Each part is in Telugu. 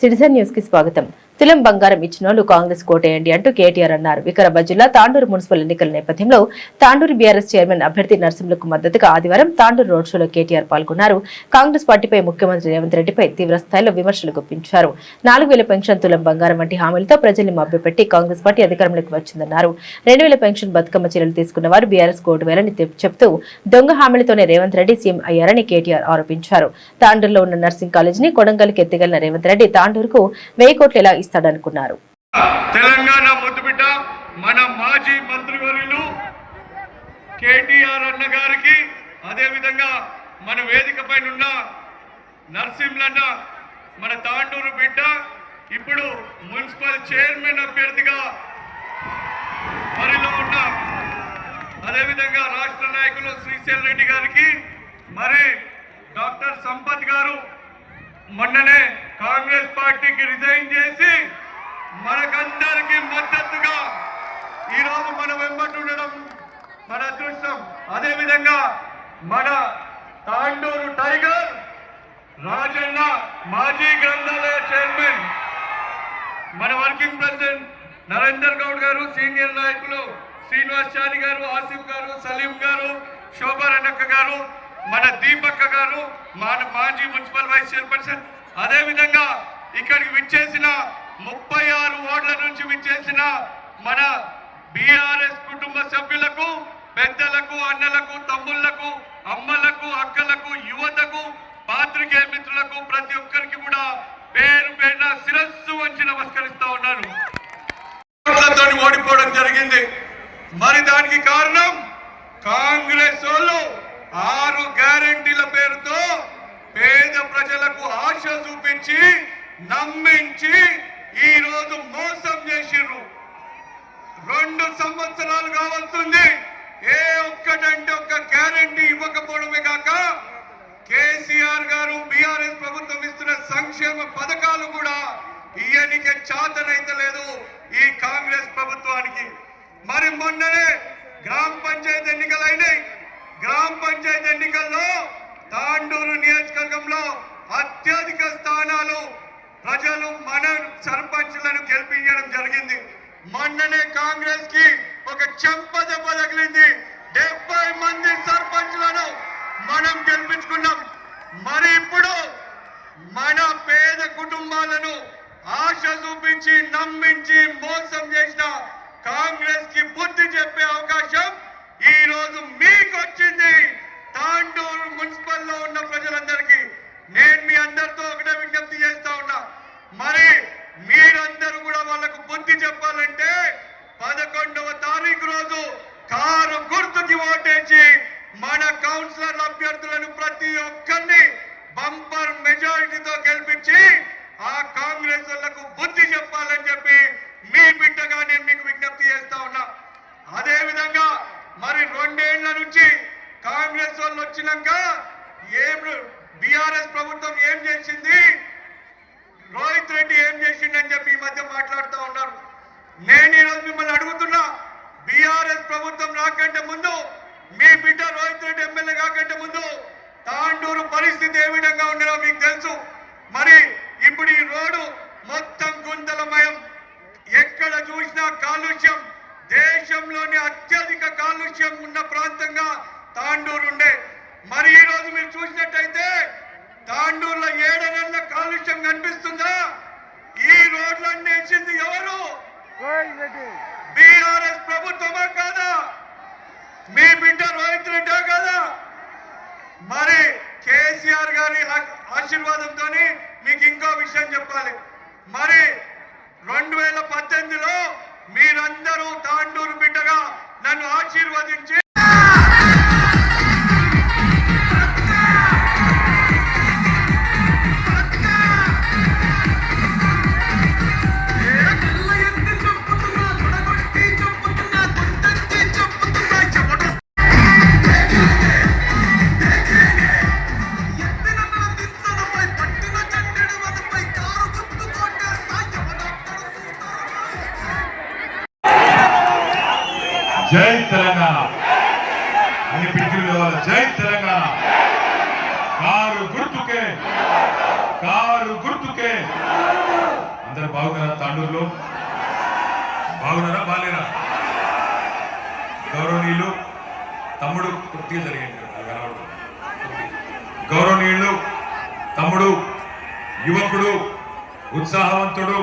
సిటిజన్ న్యూస్ కి స్వాగతం. తులం బంగారం ఇచ్చినోళ్లు కాంగ్రెస్ కోటేయండి అంటూ కేటీఆర్ అన్నారు. వికారాబాద్ జిల్లా తాండూరు మున్సిపల్ ఎన్నికల నేపథ్యంలో తాండూరు బీఆర్ఎస్ చైర్మన్ అభ్యర్థి నరసింహులకు మద్దతుగా ఆదివారం తాండూరు రోడ్ షోలో కేటీఆర్ పాల్గొన్నారు. కాంగ్రెస్ పార్టీపై ముఖ్యమంత్రి రేవంత్ రెడ్డిపై తీవ్ర స్థాయిలో విమర్శలు గుప్పించారు. 4000 పెన్షన్, తులం బంగారం వంటి హామీలతో ప్రజల్ని మభ్యపెట్టి కాంగ్రెస్ పార్టీ అధికారంలోకి వచ్చిందన్నారు. 2000 పెన్షన్, బతుకమ్మ చీరలు తీసుకున్న వారు బీఆర్ఎస్ కోటు వేయాలని చెప్తూ దొంగ హామీలతోనే రేవంత్ రెడ్డి సీఎం అయ్యారని కేటీఆర్ ఆరోపించారు. తాండూరులో ఉన్న నర్సింగ్ కాలేజీని కొడంగల్కి ఎత్తిగలిన రేవంత్ రెడ్డి తాండూరుకు 1000 కోట్లు ఎలా ఇస్తాడనుకున్నారు. తెలంగాణ ముద్దుబిడ్డ మన మాజీ మంత్రివర్యులు కేటీఆర్ అన్న గారికి, అదే విధంగా మన వేదిక పైన ఉన్న నరసింహన్న మన తాండూరు బిడ్డ, ఇప్పుడు మున్సిపల్ చైర్మన్ అభ్యర్థిగా మరిలో ఉన్న అదే విధంగా రాష్ట్ర నాయకులు శ్రీశైల్ రెడ్డి గారికి, మరి డాక్టర్ సంపత్ గారు మొన్ననే కాంగ్రెస్ పార్టీకి రిజైన్ చేసి మనకందరికి మద్దతుగా ఈరోజు మనం వెంబడి ఉండడం మన అదృష్టం. అదేవిధంగా మన తాండూరు టైగర్ రాజన్న, మాజీ గ్రంథాలయ చైర్మన్, మన వర్కింగ్ ప్రెసిడెంట్ నరేందర్ గౌడ్ గారు, సీనియర్ నాయకులు శ్రీనివాస్ చారి గారు, ఆసిఫ్ గారు, సలీం గారు, శోభా రెడ్డక్క గారు, మన దీపక్క గారు, మన మాజీ మున్సిపల్ వైస్ చైర్పర్సన్, అదేవిధంగా ఇక్కడికి విచ్చేసిన 36 వార్డుల నుంచి విచ్చేసిన మన బీఆర్ఎస్ కుటుంబ సభ్యులకు, పెద్దలకు, అన్నలకు, తమ్ముళ్లకు, అమ్మలకు, అక్కలకు, యువతకు, పాత్రికేయ మిత్రులకు, ప్రతి ఒక్కరికి కూడా పేరు పేరున శిరస్సు వంచి నమస్కరిస్తా ఉన్నాను. ఓడిపోవడం జరిగింది. మరి దానికి కారణం కాంగ్రెస్ వాళ్ళు 6 గ్యారెంటీల పేరుతో పేద ప్రజలకు ఆశ చూపించి నమ్మించి ఈ రోజు మోసం చేసిర్రు. 2 సంవత్సరాలు కావస్తుంది, ఏ ఒక్కటంటే ఒక్క గ్యారెంటీ ఇవ్వకపోవడమే కాక కేసీఆర్ గారు, బీఆర్ఎస్ ప్రభుత్వం ఇస్తున్న సంక్షేమ పథకాలు కూడా ఇయ్యనికే చాతనైతే లేదు ఈ కాంగ్రెస్ ప్రభుత్వానికి. మరి మొన్ననే గ్రామ పంచాయతీ ఎన్నికలు అయినాయి. గ్రామ పంచాయతీ ఎన్నికల్లో తాండూరు నియోజకవర్గంలో అత్యధిక స్థానాలు ప్రజలు మన సర్పంచ్లను గెలిపించడం జరిగింది. మొన్ననే కాంగ్రెస్ కి ఒక చెంపదెబ్బ తగిలింది. 70 మంది సర్పంచ్లను మనం గెలిపించుకున్నాం. మరి ఇప్పుడు మన పేద కుటుంబాలను ఆశ చూపించి నమ్మించి మోసం చేసిన కాంగ్రెస్ కి బుద్ధి చెప్పే అవకాశం ఈ రోజు మీకు వచ్చింది. తాండూరు మున్సిపల్లో ఉన్న ప్రజలందరికీ నేను మీ అందరితో ఒకటే విజ్ఞప్తి చేస్తా ఉన్నా. మరి మీరందరూ కూడా వాళ్ళకు బుద్ధి చెప్పాలంటే 11వ తారీఖు రోజు కారు గుర్తుకి ఓటేసి మన కౌన్సిలర్ అభ్యర్థులను ప్రతి ఒక్కరిని బంపర్ మెజారిటీతో గెలిపించి ఆ కాంగ్రెస్ వాళ్లకు బుద్ధి చెప్పాలని చెప్పి మీ బిడ్డగా నేను మీకు విజ్ఞప్తి చేస్తా ఉన్నా. అదే విధంగా మరి 2 ఏళ్ల నుంచి కాంగ్రెస్ వాళ్ళు వచ్చినాక బీఆర్ఎస్ ప్రభుత్వం ఏం చేసింది, రోహిత్ రెడ్డి ఏం చేసిండని చెప్పి ఈ మధ్య మాట్లాడుతూ ఉన్నారు. నేను ఈరోజు మిమ్మల్ని అడుగుతున్నా, బీఆర్ఎస్ ప్రభుత్వం రాకంటే ముందు, మీ బిడ్డ రోహిత్ రెడ్డి ఎమ్మెల్యే కాకంటే ముందు తాండూరు పరిస్థితి ఏ విధంగా ఉండేదో మీకు తెలుసు. మరి ఇప్పుడు ఈ రోడ్డు మొత్తం గుంతలమయం, ఎక్కడ చూసినా కాలుష్యం, దేశంలోని అత్యధిక కాలుష్యం ఉన్న ప్రాంతంగా తాండూరు ఉండే. మరి ఈ రోజు మీరు చూసినట్టయితే తాండూరులో 7 నెలల కాలుష్యం కనిపిస్తుందా? ఈ రోడ్లన్నీ వేసింది ఎవరు? బీఆర్ఎస్ ప్రభుత్వమా కాదా? మీ బిడ్డ రోహిత్ రెడ్డి కాదా? మరి కేసీఆర్ గారి ఆశీర్వాదంతో మీకు ఇంకో విషయం చెప్పాలి. మరి 2018లో మీరందరూ తాండూరు బిడ్డగా నన్ను ఆశీర్వదించి జై తెలంగాణ అని పిలిచిన జై తెలంగాణ. కారు గుర్తుకే అందరు బాగున్నారా? తాండూరులో బాగున్నారా? బాలేరా? గౌరవనీయులు తమ్ముడు కొద్దిగా జరిగింది, గౌరవనీయులు తమ్ముడు, యువకుడు, ఉత్సాహవంతుడు,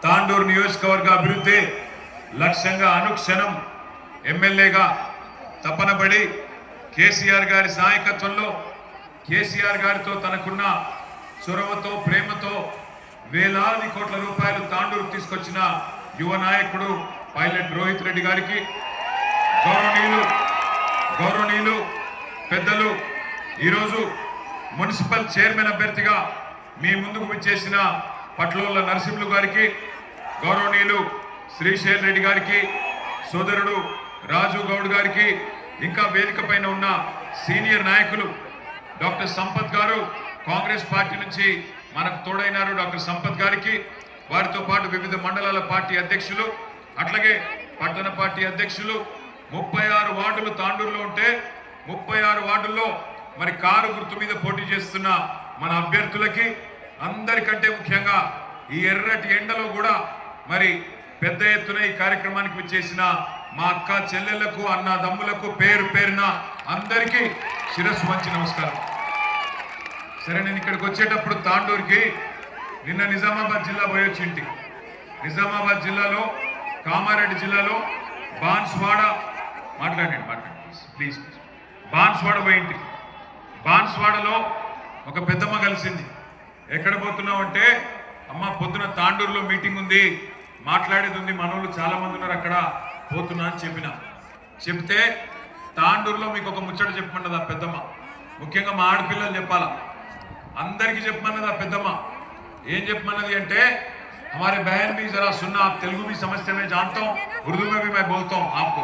తాండూరు నియోజకవర్గ అభివృద్ధి లక్ష్యంగా అనుక్షణం ఎమ్మెల్యేగా తపనబడి కేసీఆర్ గారి నాయకత్వంలో కేసీఆర్ గారితో తనకున్న చొరవతో ప్రేమతో వేలాది కోట్ల రూపాయలు తాండూరు తీసుకొచ్చిన యువ నాయకుడు పైలట్ రోహిత్ రెడ్డి గారికి, గౌరవనీయులు పెద్దలు, ఈరోజు మున్సిపల్ చైర్మన్ అభ్యర్థిగా మీ ముందుకు విచ్చేసిన పట్లోళ్ళ నరసింహులు గారికి, గౌరవనీయులు శ్రీశైల్ రెడ్డి గారికి, సోదరుడు రాజు గౌడ్ గారికి, ఇంకా వేదిక పైన ఉన్న సీనియర్ నాయకులు డాక్టర్ సంపత్ గారు కాంగ్రెస్ పార్టీ నుంచి మనకు తోడైనారు, డాక్టర్ సంపత్ గారికి, వారితో పాటు వివిధ మండలాల పార్టీ అధ్యక్షులు, అట్లాగే పట్టణ పార్టీ అధ్యక్షులు, 36 వార్డులు తాండూరులో ఉంటే 36 వార్డుల్లో మరి కారు గుర్తు మీద పోటీ చేస్తున్న మన అభ్యర్థులకి, అందరికంటే ముఖ్యంగా ఈ ఎర్రటి ఎండలో కూడా మరి పెద్ద ఎత్తున ఈ కార్యక్రమానికి విచ్చేసిన మా అక్క చెల్లెళ్లకు, అన్నదమ్ములకు పేరు పేరున అందరికీ శిరస్సు వంచి నమస్కారం. సరే, నేను ఇక్కడికి వచ్చేటప్పుడు తాండూరుకి నిన్న నిజామాబాద్ జిల్లా పోయొచ్చింటి. నిజామాబాద్ జిల్లాలో, కామారెడ్డి జిల్లాలో బాన్స్వాడ మాట్లాడండి ప్లీజ్. బాన్స్వాడ పోయింటి. బాన్స్వాడలో ఒక పెద్దమ్మ కలిసింది. ఎక్కడ పోతున్నావు అంటే, అమ్మ పొద్దున తాండూరులో మీటింగ్ ఉంది, మాట్లాడేది ఉంది, మనోళ్ళు చాలా మంది ఉన్నారు, అక్కడ పోతున్నా అని చెప్పిన. చెప్తే తాండూరులో మీకు ఒక ముచ్చట చెప్పమన్నది ఆ పెద్దమ్మ. ముఖ్యంగా మా ఆడపిల్లలు చెప్పాలా, అందరికీ చెప్పమన్నది ఆ పెద్దమ్మ. ఏం చెప్పమన్నది అంటే, हमारे बहन भी जरा सुनना, आप तेलुगु भी समझते मैं जानता हूँ, उर्दू में भी मैं बोलता हूँ आपको.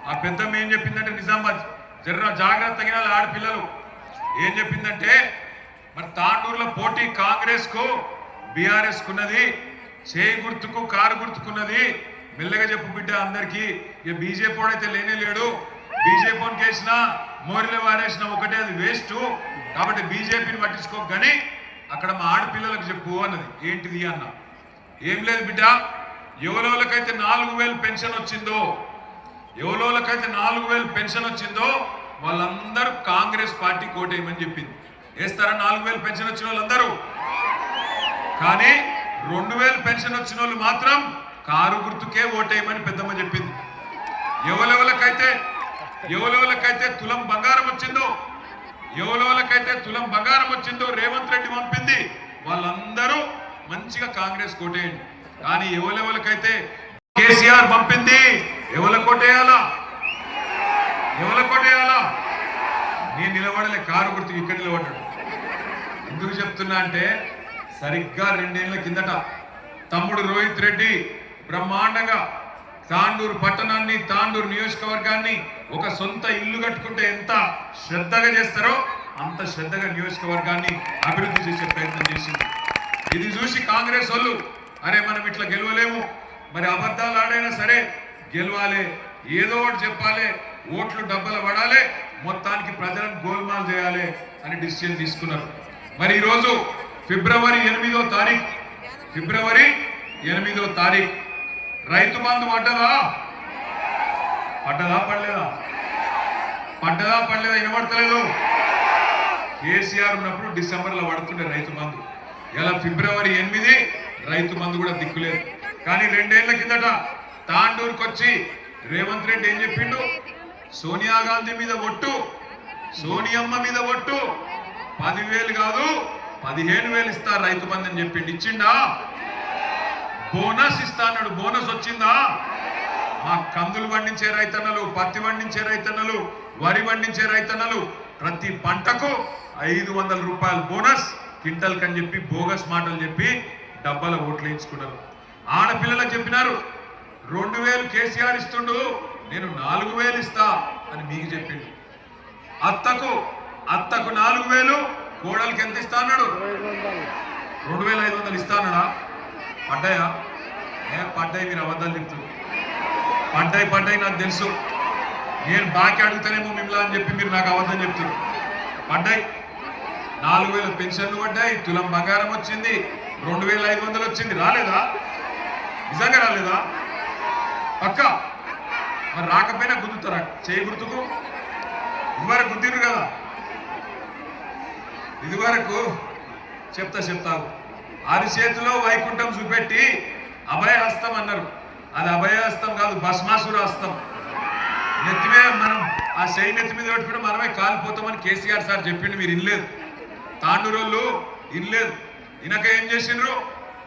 ఆ పెద్దమ్మ ఏం చెప్పిందంటే, నిజామాబాద్ జర్ర జాగ్రత్తగా ఆడపిల్లలు ఏం చెప్పిందంటే, మరి తాండూరులో పోటీ కాంగ్రెస్ కు బీఆర్ఎస్ కున్నది, చేయి గుర్తుకు కారు గుర్తుకున్నది, మెల్లగా చెప్పు బిడ్డ అందరికీ. ఇక బీజేపీ వాడైతే లేనే లేడు, బీజేపీని కేసినా మోరిలో వారేసినా ఒకటే, అది వేస్ట్, కాబట్టి బీజేపీని పట్టించుకోక కానీ అక్కడ మా ఆడపిల్లలకు చెప్పు అన్నది. ఏంటిది అన్న, ఏం లేదు బిడ్డ, ఎవరోళ్ళకైతే 4000 పెన్షన్ వచ్చిందో, ఎవరోళ్ళకైతే 4000 పెన్షన్ వచ్చిందో వాళ్ళందరూ కాంగ్రెస్ పార్టీ కోటేయమని చెప్పింది. వేస్తారా 4000 పెన్షన్ వచ్చిన వాళ్ళందరూ? కానీ 2000 పెన్షన్ వచ్చిన వాళ్ళు మాత్రం కారు గుర్తుకే ఓటేయమని పెద్దమ్మ చెప్పింది. ఎవరెవరికైతే తులం బంగారం వచ్చిందో, రేవంత్ రెడ్డి పంపింది, వాళ్ళందరూ మంచిగా కాంగ్రెస్ కోటేయండి. కానీ ఎవరెవరికైతే కేసీఆర్ పంపింది, ఎవరు కోటేయాలా? నేను నిలబడలే, కారు గుర్తు ఇక్కడ నిలబడ్డాడు. ఎందుకు చెప్తున్నా అంటే, సరిగ్గా 2 ఏళ్ల కిందట తమ్ముడు రోహిత్ రెడ్డి బ్రహ్మాండంగా తాండూరు పట్టణాన్ని, తాండూరు నియోజకవర్గాన్ని ఒక సొంత ఇల్లు కట్టుకుంటే ఎంత శ్రద్ధగా చేస్తారో అంత శ్రద్ధగా నియోజకవర్గాన్ని అభివృద్ధి చేసే ప్రయత్నం చేసింది. ఇది చూసి కాంగ్రెస్ వాళ్ళు, అరే మనం ఇట్లా గెలవలేము, మరి అబద్ధాలు ఆడైనా సరే గెలవాలి, ఏదో ఒకటి చెప్పాలి, ఓట్లు డబ్బలు పడాలి, మొత్తానికి ప్రజలను గోల్మాల్ చేయాలి అని డిసిషన్ తీసుకున్నారు. మరి ఈరోజు ఫిబ్రవరి 8వ తారీఖు రైతు బంధు పడ్డదా వినబడతలేదు. కేసీఆర్ ఉన్నప్పుడు డిసెంబర్లో పడుతుండే రైతు బంధు, ఇలా ఫిబ్రవరి 8 రైతు బంధు కూడా దిక్కులేదు. కానీ 2 ఏళ్ల కిందట తాండూరుకు వచ్చి రేవంత్ రెడ్డి ఏం చెప్పిండు, సోనియా గాంధీ మీద ఒట్టు, సోనియమ్మ మీద ఒట్టు, 10,000 కాదు 15,000 ఇస్తారు రైతు బంధు అని చెప్పిండు. ఇచ్చిండా? బోనస్ ఇస్తా అన్నాడు. బోనస్ వచ్చిందా? మా కందులు పండించే రైతన్నలు, పత్తి పండించే రైతన్నలు, వరి పండించే రైతన్నలు ప్రతి పంటకు 500 రూపాయలు బోనస్ క్వింటల్ కని చెప్పి బోగస్ మాటలు చెప్పి డబ్బాల ఓట్లు వేయించుకున్నారు. ఆడపిల్లలకు చెప్పినారు, 2000 కేసీఆర్ ఇస్తుండు, నేను 4000 ఇస్తా అని మీకు చెప్పిండు. అత్తకు 4000, కోడలికి ఎంత ఇస్తా అన్నాడు? 2500 ఇస్తా అన్నాడా? పడ్డాయా? పడ్డాయి, మీరు అబద్ధాలు చెప్తున్నారు. పడ్డాయి నాకు తెలుసు, నేను బాకీ అడుగుతానేమో మిమ్మల్ని అని చెప్పి మీరు నాకు అబద్ధం చెప్తున్నారు. పడ్డాయి 4,000 పెన్షన్లు పడ్డాయి, తులం బంగారం వచ్చింది, 2,500 వచ్చింది. రాలేదా? నిజంగా రాలేదా? పక్క మరి రాకపోయినా గుద్దుతారా? చేయి గుర్తుకు ఇదివరకు గుద్దిరు కదా. ఇదివరకు చెప్తావు అరిచేతిలో వైకుంఠం చూపెట్టి అభయహస్తం అన్నారు. అది అభయహస్తం కాదు, భస్మాసుర హస్తం. నెత్తిమే మనం ఆ చేయి నెత్తి మీద పెట్టుకుంటే మనమే కాలిపోతామని కేసీఆర్ సార్ చెప్పిండు. మీరు ఇనలేదు, తాండూరోళ్ళు ఇనలేదు. ఇనక ఏం చేసిండ్రు?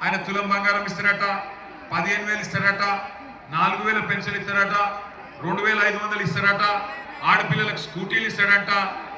ఆయన తులం బంగారం ఇస్తారట, 15,000 ఇస్తారట, 4,000 పెన్షన్ ఇస్తారట, 2,500 ఇస్తారట, ఆడపిల్లలకు స్కూటీలు ఇస్తాడట,